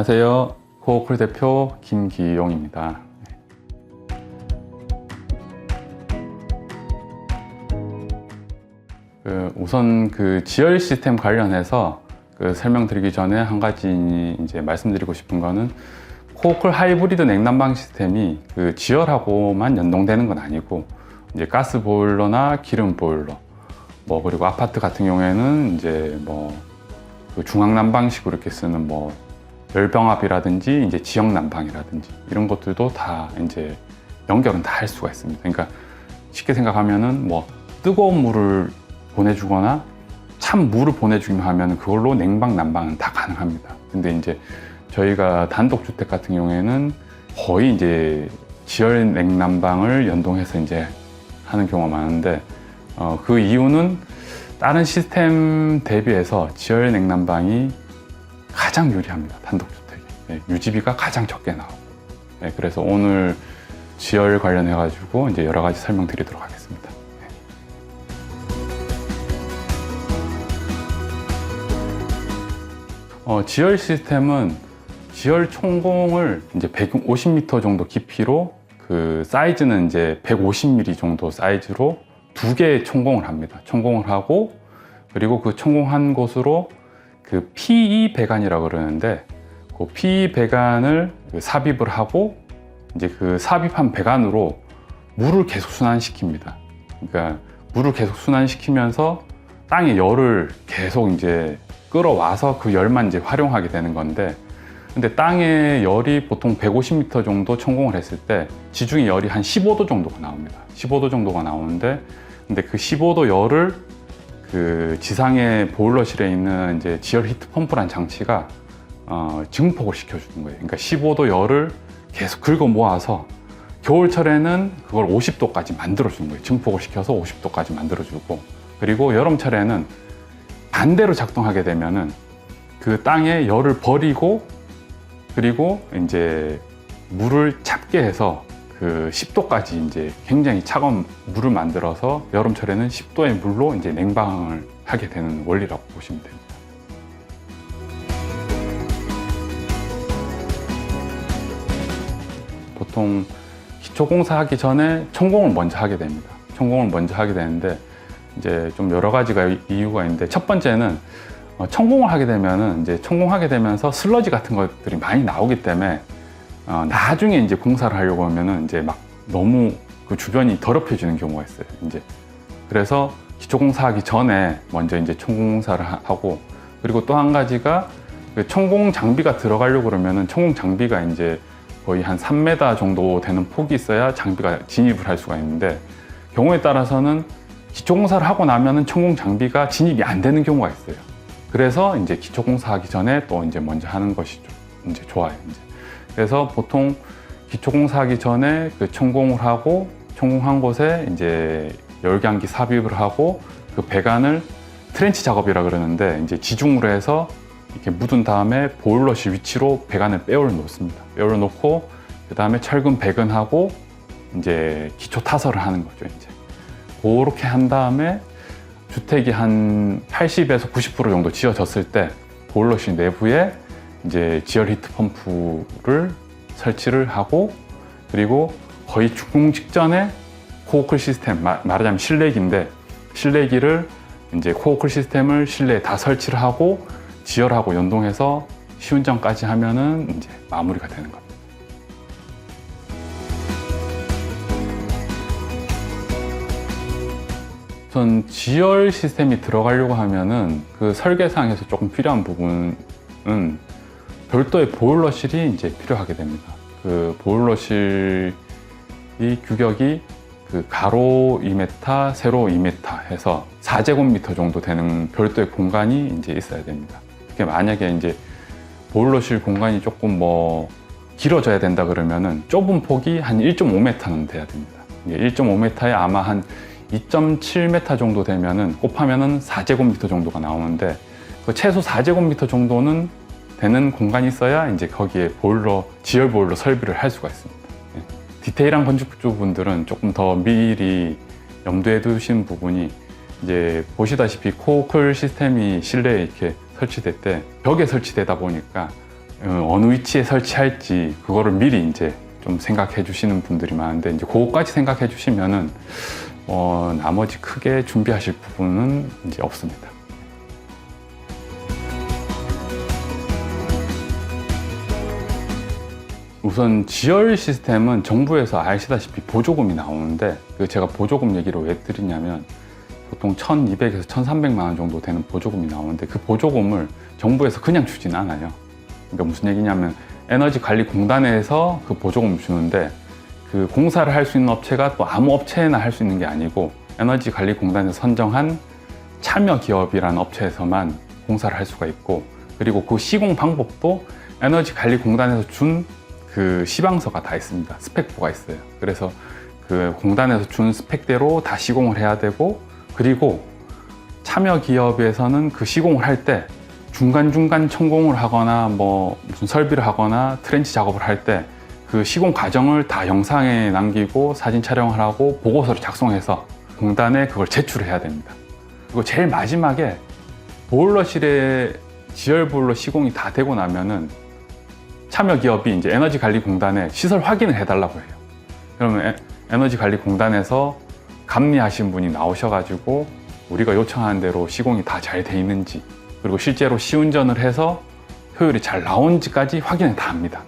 안녕하세요. 코어쿨 대표 김기용입니다. 우선 지열 시스템 관련해서 설명드리기 전에 한 가지 이제 말씀드리고 싶은 거는 코어쿨 하이브리드 냉난방 시스템이 지열하고만 연동되는 건 아니고 이제 가스 보일러나 기름 보일러 그리고 아파트 같은 경우에는 이제 중앙 난방식으로 이렇게 쓰는 열병합이라든지 이제 지역 난방이라든지 이런 것들도 다 이제 연결은 다 할 수가 있습니다. 그러니까 쉽게 생각하면은 뜨거운 물을 보내주거나 찬 물을 보내주기만 하면 그걸로 냉방 난방은 다 가능합니다. 근데 이제 저희가 단독주택 같은 경우에는 거의 이제 지열 냉난방을 연동해서 이제 하는 경우가 많은데 그 이유는 다른 시스템 대비해서 지열 냉난방이 가장 유리합니다. 단독주택에. 유지비가 가장 적게 나오고. 그래서 오늘 지열 관련해 가지고 이제 여러 가지 설명드리도록 하겠습니다. 지열 시스템은 지열 총공을 이제 150m 정도 깊이로 사이즈는 이제 150mm 정도 사이즈로 두 개의 총공을 합니다. 총공을 하고 그리고 그 총공한 곳으로 PE 배관이라고 그러는데 그 PE 배관을 삽입을 하고 이제 삽입한 배관으로 물을 계속 순환시킵니다. 그러니까 물을 계속 순환시키면서 땅의 열을 계속 이제 끌어와서 그 열만 이제 활용하게 되는 건데, 근데 땅의 열이 보통 150m 정도 천공을 했을 때 지중해 열이 한 15도 정도가 나옵니다. 15도 정도가 나오는데, 근데 그 15도 열을 지상의 보일러실에 있는 이제 지열 히트 펌프란 장치가 증폭을 시켜주는 거예요. 그러니까 15도 열을 계속 긁어 모아서 겨울철에는 그걸 50도까지 만들어주는 거예요. 증폭을 시켜서 50도까지 만들어주고, 그리고 여름철에는 반대로 작동하게 되면은 그 땅에 열을 버리고 그리고 이제 물을 잡게 해서 10도까지 이제 굉장히 차가운 물을 만들어서 여름철에는 10도의 물로 이제 냉방을 하게 되는 원리라고 보시면 됩니다. 보통 기초공사 하기 전에 천공을 먼저 하게 됩니다. 천공을 먼저 하게 되는데 이제 좀 여러 가지가 이유가 있는데, 첫 번째는 천공을 하게 되면은 이제 천공하게 되면서 슬러지 같은 것들이 많이 나오기 때문에 나중에 이제 공사를 하려고 하면은 이제 너무 주변이 더럽혀지는 경우가 있어요. 이제 그래서 기초공사 하기 전에 먼저 이제 천공사를 하고, 그리고 또 한 가지가 천공 장비가 들어가려고 그러면은 천공 장비가 이제 거의 한 3m 정도 되는 폭이 있어야 장비가 진입을 할 수가 있는데, 경우에 따라서는 기초공사를 하고 나면은 천공 장비가 진입이 안 되는 경우가 있어요. 그래서 이제 기초공사 하기 전에 또 이제 먼저 하는 것이 이제 좋아요. 이제. 그래서 보통 기초공사 하기 전에 천공을 하고, 천공한 곳에 이제 열감기 삽입을 하고, 배관을 트렌치 작업이라 그러는데 이제 지중으로 해서 이렇게 묻은 다음에 보일러실 위치로 배관을 빼올려 놓습니다. 빼올려 놓고 그 다음에 철근 배근하고 이제 기초 타설을 하는 거죠. 이제 그렇게 한 다음에 주택이 한 80에서 90% 정도 지어졌을 때 보일러실 내부에 이제 지열 히트 펌프를 설치를 하고, 그리고 거의 준공 직전에 코어쿨 시스템, 말하자면 실내기인데 실내기를 이제 코어쿨 시스템을 실내에 다 설치를 하고 지열하고 연동해서 시운전까지 하면은 이제 마무리가 되는 겁니다. 우선 지열 시스템이 들어가려고 하면은 설계상에서 조금 필요한 부분은 별도의 보일러실이 이제 필요하게 됩니다. 보일러실이 규격이 가로 2m, 세로 2m 해서 4제곱미터 정도 되는 별도의 공간이 이제 있어야 됩니다. 만약에 이제 보일러실 공간이 조금 길어져야 된다 그러면은 좁은 폭이 한 1.5m는 돼야 됩니다. 1.5m에 아마 한 2.7m 정도 되면은 곱하면은 4제곱미터 정도가 나오는데, 최소 4제곱미터 정도는 되는 공간이 있어야 이제 거기에 지열 보일러 설비를 할 수가 있습니다. 디테일한 건축주분들은 조금 더 미리 염두에 두신 부분이, 이제 보시다시피 코어쿨 시스템이 실내에 이렇게 설치될 때 벽에 설치되다 보니까 어느 위치에 설치할지 그거를 미리 이제 좀 생각해 주시는 분들이 많은데 이제 그거까지 생각해 주시면은 나머지 크게 준비하실 부분은 이제 없습니다. 우선 지열 시스템은 정부에서 아시다시피 보조금이 나오는데 제가 보조금 얘기를 왜 드리냐면 보통 1,200에서 1,300만 원 정도 되는 보조금이 나오는데 그 보조금을 정부에서 그냥 주진 않아요. 그러니까 무슨 얘기냐면 에너지관리공단에서 그 보조금을 주는데 그 공사를 할 수 있는 업체가 또 아무 업체나 할 수 있는 게 아니고 에너지관리공단에서 선정한 참여기업이라는 업체에서만 공사를 할 수가 있고, 그리고 그 시공 방법도 에너지관리공단에서 준 그 시방서가 다 있습니다. 스펙보가 있어요. 그래서 그 공단에서 준 스펙대로 다 시공을 해야 되고, 그리고 참여 기업에서는 그 시공을 할 때 중간중간 천공을 하거나 뭐 무슨 설비를 하거나 트렌치 작업을 할 때 그 시공 과정을 다 영상에 남기고 사진 촬영을 하고 보고서를 작성해서 공단에 그걸 제출해야 됩니다. 그리고 제일 마지막에 보일러실에 지열 보일러 시공이 다 되고 나면은 참여 기업이 이제 에너지관리공단에 시설 확인을 해달라고 해요. 그러면 에너지관리공단에서 감리하신 분이 나오셔가지고 우리가 요청하는 대로 시공이 다 잘 돼 있는지, 그리고 실제로 시운전을 해서 효율이 잘 나온지까지 확인을 다 합니다.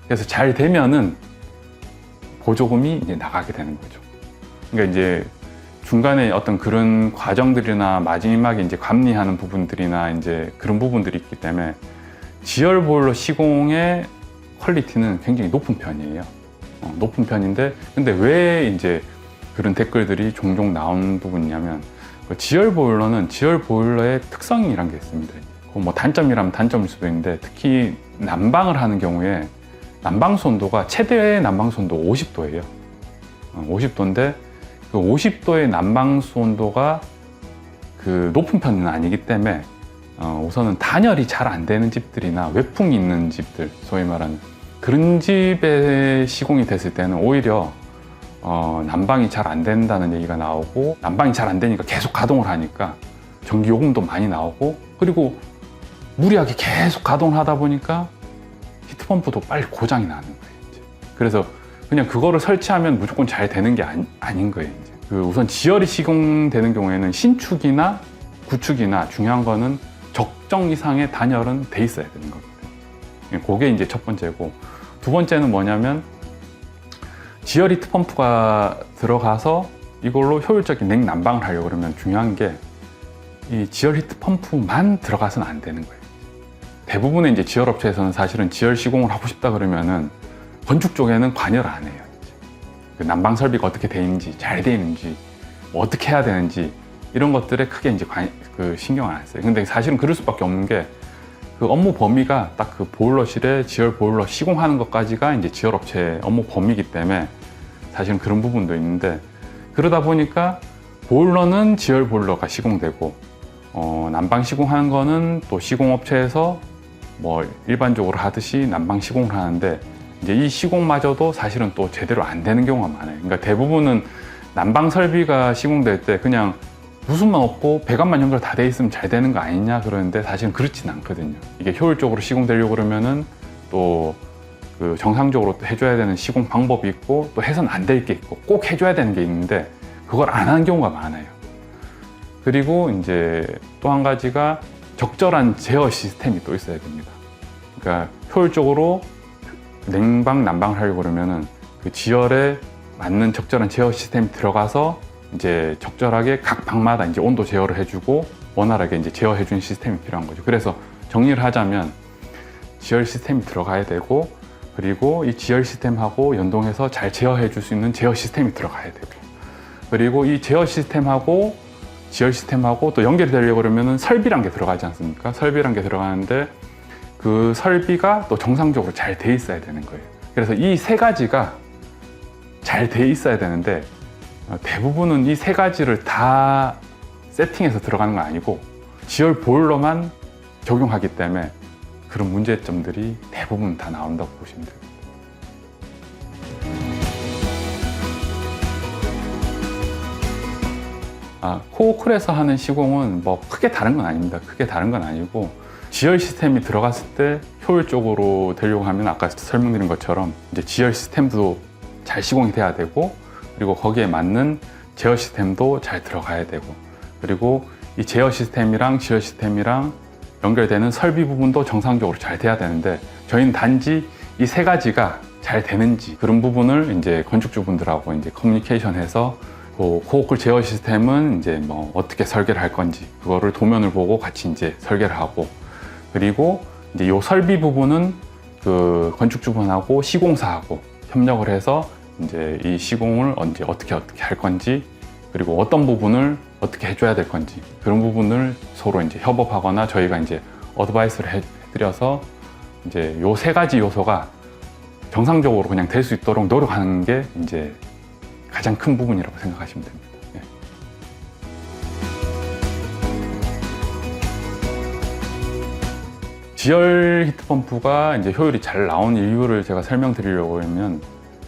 그래서 잘 되면은 보조금이 이제 나가게 되는 거죠. 그러니까 이제 중간에 어떤 그런 과정들이나 마지막에 이제 감리하는 부분들이나 이제 그런 부분들이 있기 때문에 지열 보일러 시공의 퀄리티는 굉장히 높은 편이에요. 높은 편인데, 근데 왜 이제 그런 댓글들이 종종 나오는 부분이냐면, 지열 보일러는 지열 보일러의 특성이란 게 있습니다. 뭐 단점이라면 단점일 수도 있는데, 특히 난방을 하는 경우에 난방수 온도가 최대 난방수 온도 50도예요. 50도인데 그 50도의 난방수 온도가 그 높은 편은 아니기 때문에 우선은 단열이 잘 안 되는 집들이나 외풍이 있는 집들, 소위 말하는 그런 집에 시공이 됐을 때는 오히려 난방이 잘 안 된다는 얘기가 나오고, 난방이 잘 안 되니까 계속 가동을 하니까 전기 요금도 많이 나오고, 그리고 무리하게 계속 가동을 하다 보니까 히트펌프도 빨리 고장이 나는 거예요. 이제. 그래서 그냥 그거를 설치하면 무조건 잘 되는 게 아닌 거예요. 이제. 우선 지열이 시공되는 경우에는 신축이나 구축이나 중요한 거는 적정 이상의 단열은 돼 있어야 되는 거거든요. 그게 이제 첫 번째고, 두 번째는 뭐냐면 지열 히트펌프가 들어가서 이걸로 효율적인 냉난방을 하려고 그러면 중요한 게 이 지열 히트펌프만 들어가서는 안 되는 거예요. 대부분의 이제 지열 업체에서는 사실은 지열 시공을 하고 싶다 그러면은 건축 쪽에는 관여를 안 해요. 그 난방 설비가 어떻게 돼 있는지, 잘 돼 있는지, 뭐 어떻게 해야 되는지 이런 것들에 크게 이제 신경을 안 써요. 근데 사실은 그럴 수밖에 없는 게 그 업무 범위가 딱 그 보일러실에 지열 보일러 시공하는 것까지가 이제 지열 업체 업무 범위이기 때문에 사실은 그런 부분도 있는데, 그러다 보니까 보일러는 지열 보일러가 시공되고 난방 시공하는 거는 또 시공업체에서 뭐 일반적으로 하듯이 난방 시공을 하는데, 이제 이 시공마저도 사실은 또 제대로 안 되는 경우가 많아요. 그러니까 대부분은 난방 설비가 시공될 때 그냥 무슨만 없고 배관만 연결 다 돼 있으면 잘 되는 거 아니냐 그러는데, 사실은 그렇진 않거든요. 이게 효율적으로 시공되려고 그러면은 또 그 정상적으로 해줘야 되는 시공 방법이 있고, 또 해서는 안 될 게 있고, 꼭 해줘야 되는 게 있는데 그걸 안 하는 경우가 많아요. 그리고 이제 또 한 가지가 적절한 제어 시스템이 또 있어야 됩니다. 그러니까 효율적으로 냉방, 난방을 하려고 그러면은 그 지열에 맞는 적절한 제어 시스템이 들어가서 이제 적절하게 각 방마다 이제 온도 제어를 해주고 원활하게 이제 제어해주는 시스템이 필요한 거죠. 그래서 정리를 하자면 지열 시스템이 들어가야 되고, 그리고 이 지열 시스템하고 연동해서 잘 제어해줄 수 있는 제어 시스템이 들어가야 되고, 그리고 이 제어 시스템하고 지열 시스템하고 또 연결이 되려고 그러면은 설비란 게 들어가지 않습니까? 설비란 게 들어가는데 그 설비가 또 정상적으로 잘 돼 있어야 되는 거예요. 그래서 이 세 가지가 잘 돼 있어야 되는데 대부분은 이 세 가지를 다 세팅해서 들어가는 건 아니고 지열 보일러만 적용하기 때문에 그런 문제점들이 대부분 다 나온다고 보시면 됩니다. 코어쿨에서 하는 시공은 뭐 크게 다른 건 아닙니다. 크게 다른 건 아니고 지열 시스템이 들어갔을 때 효율적으로 되려고 하면 아까 설명드린 것처럼 이제 지열 시스템도 잘 시공이 돼야 되고, 그리고 거기에 맞는 제어 시스템도 잘 들어가야 되고, 그리고 이 제어 시스템이랑 지열 시스템이랑 연결되는 설비 부분도 정상적으로 잘 돼야 되는데, 저희는 단지 이 세 가지가 잘 되는지 그런 부분을 이제 건축주분들하고 이제 커뮤니케이션해서 코어쿨 제어 시스템은 이제 뭐 어떻게 설계를 할 건지 그거를 도면을 보고 같이 이제 설계를 하고, 그리고 이제 요 설비 부분은 그 건축주분하고 시공사하고 협력을 해서 이제 이 시공을 언제 어떻게 할 건지, 그리고 어떤 부분을 어떻게 해줘야 될 건지 그런 부분을 서로 이제 협업하거나 저희가 이제 어드바이스를 해드려서 이제 요 세 가지 요소가 정상적으로 그냥 될 수 있도록 노력하는 게 이제 가장 큰 부분이라고 생각하시면 됩니다. 예. 지열 히트펌프가 이제 효율이 잘 나온 이유를 제가 설명드리려고 하면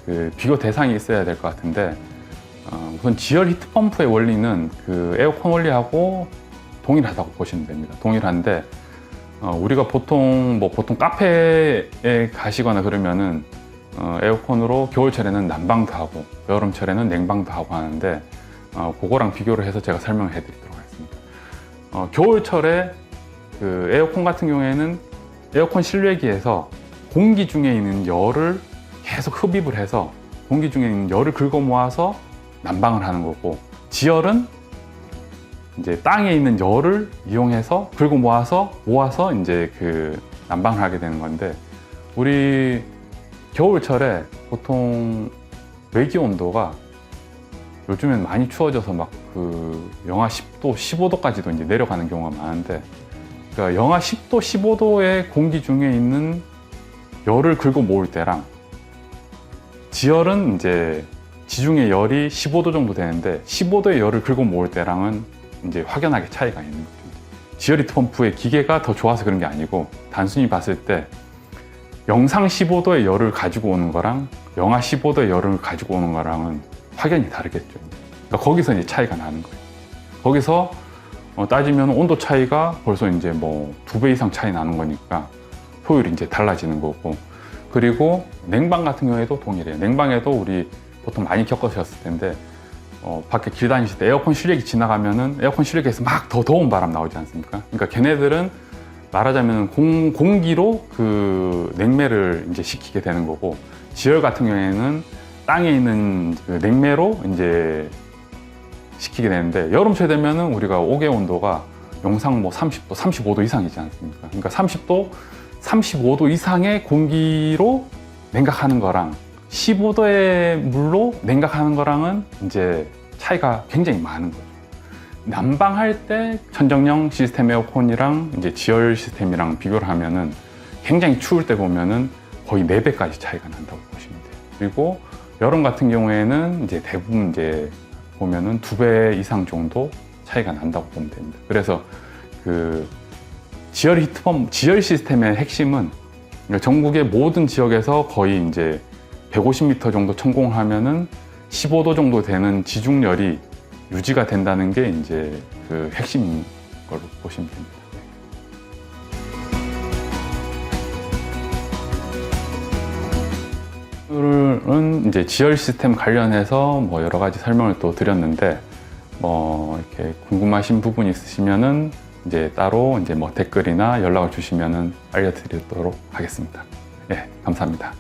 그 비교 대상이 있어야 될 것 같은데, 우선 지열 히트펌프의 원리는 그 에어컨 원리하고 동일하다고 보시면 됩니다. 동일한데, 우리가 보통 카페에 가시거나 그러면은 에어컨으로 겨울철에는 난방도 하고 여름철에는 냉방도 하고 하는데, 그거랑 비교를 해서 제가 설명을 해드리도록 하겠습니다. 겨울철에 그 에어컨 같은 경우에는 에어컨 실외기에서 공기 중에 있는 열을 계속 흡입을 해서 공기 중에 있는 열을 긁어 모아서 난방을 하는 거고, 지열은 이제 땅에 있는 열을 이용해서 긁어 모아서 이제 그 난방을 하게 되는 건데, 우리 겨울철에 보통 외기 온도가 요즘엔 많이 추워져서 막 그 영하 10도, 15도까지도 이제 내려가는 경우가 많은데, 그러니까 영하 10도, 15도의 공기 중에 있는 열을 긁어 모을 때랑 지열은 이제 지중해 열이 15도 정도 되는데 15도의 열을 긁어 모을 때랑은 이제 확연하게 차이가 있는 거죠. 지열 히트펌프의 기계가 더 좋아서 그런 게 아니고, 단순히 봤을 때 영상 15도의 열을 가지고 오는 거랑 영하 15도의 열을 가지고 오는 거랑은 확연히 다르겠죠. 그러니까 거기서 이제 차이가 나는 거예요. 거기서 따지면 온도 차이가 벌써 이제 뭐 2배 이상 차이 나는 거니까 효율이 이제 달라지는 거고, 그리고 냉방 같은 경우에도 동일해요. 냉방에도 우리 보통 많이 겪으셨을 텐데, 밖에 길 다니실 때 에어컨 실외기 지나가면은 에어컨 실외기에서 막 더 더운 바람 나오지 않습니까? 그러니까 걔네들은 말하자면 공기로 그 냉매를 이제 식히게 되는 거고, 지열 같은 경우에는 땅에 있는 그 냉매로 이제 식히게 되는데, 여름철 되면은 우리가 옥외 온도가 영상 뭐 30도, 35도 이상이지 않습니까? 그러니까 30도, 35도 이상의 공기로 냉각하는 거랑 15도의 물로 냉각하는 거랑은 이제 차이가 굉장히 많은 거죠. 난방할 때 천정형 시스템 에어컨이랑 이제 지열 시스템이랑 비교를 하면은 굉장히 추울 때 보면은 거의 4배까지 차이가 난다고 보시면 돼요. 그리고 여름 같은 경우에는 이제 대부분 이제 보면은 2배 이상 정도 차이가 난다고 보면 됩니다. 그래서 그 지열 히트펌프, 지열 시스템의 핵심은 전국의 모든 지역에서 거의 이제 150m 정도 천공을 하면은 15도 정도 되는 지중열이 유지가 된다는 게 이제 그 핵심인 걸로 보시면 됩니다. 오늘은 이제 지열 시스템 관련해서 뭐 여러 가지 설명을 또 드렸는데, 뭐 이렇게 궁금하신 부분 있으시면은 이제 따로 이제 뭐 댓글이나 연락을 주시면은 알려드리도록 하겠습니다. 예, 감사합니다.